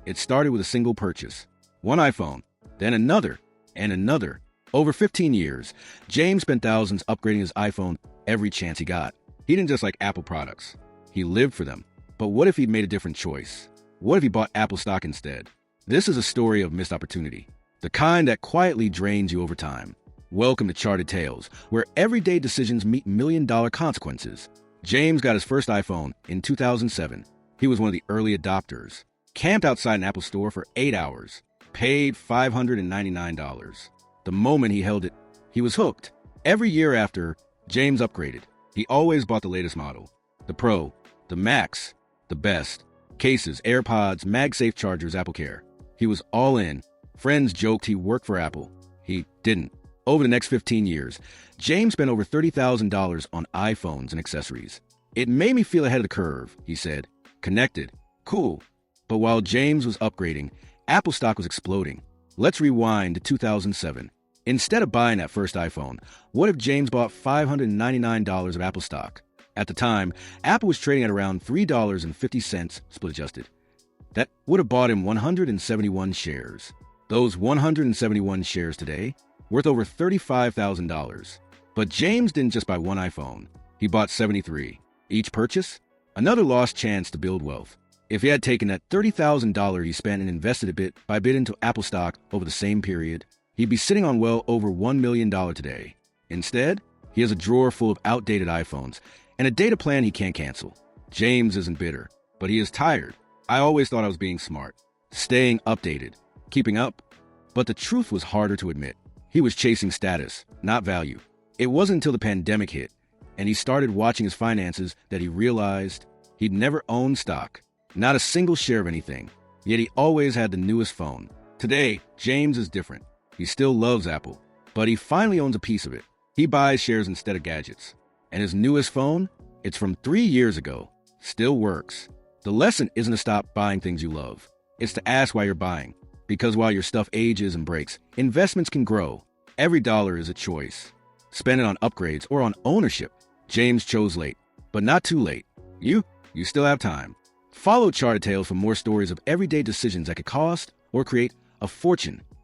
It started with a single purchase. One iPhone, then another, and another. Over 15 years, James spent thousands upgrading his iPhone every chance he got. He didn't just like Apple products. He lived for them. But what if he'd made a different choice? What if he bought Apple stock instead? This is a story of missed opportunity, the kind that quietly drains you over time. Welcome to Charted Tales, where everyday decisions meet million-dollar consequences. James got his first iPhone in 2007. He was one of the early adopters. Camped outside an Apple store for 8 hours. Paid $599. The moment he held it, he was hooked. Every year after, James upgraded. He always bought the latest model. The Pro, the Max, the best. Cases, AirPods, MagSafe chargers, AppleCare. He was all in. Friends joked he worked for Apple. He didn't. Over the next 15 years, James spent over $30,000 on iPhones and accessories. It made me feel ahead of the curve, he said. Connected. Cool. But while James was upgrading, Apple stock was exploding. Let's rewind to 2007. Instead of buying that first iPhone, what if James bought $599 of Apple stock? At the time, Apple was trading at around $3.50 split adjusted. That would have bought him 171 shares. Those 171 shares today, worth over $35,000. But James didn't just buy one iPhone. He bought 73. Each purchase? Another lost chance to build wealth. If he had taken that $30,000 he spent and invested a bit by bid into Apple stock over the same period, he'd be sitting on well over $1 million today. Instead, he has a drawer full of outdated iPhones and a data plan he can't cancel. James isn't bitter, but he is tired. I always thought I was being smart, staying updated, keeping up. But the truth was harder to admit. He was chasing status, not value. It wasn't until the pandemic hit, and he started watching his finances that he realized he'd never owned stock, not a single share of anything, yet he always had the newest phone. Today, James is different. He still loves Apple, but he finally owns a piece of it. He buys shares instead of gadgets. And his newest phone? It's from 3 years ago. Still works. The lesson isn't to stop buying things you love. It's to ask why you're buying. Because while your stuff ages and breaks, investments can grow. Every dollar is a choice. Spend it on upgrades or on ownership. James chose late, but not too late. You still have time. Follow Charted Tales for more stories of everyday decisions that could cost or create a fortune.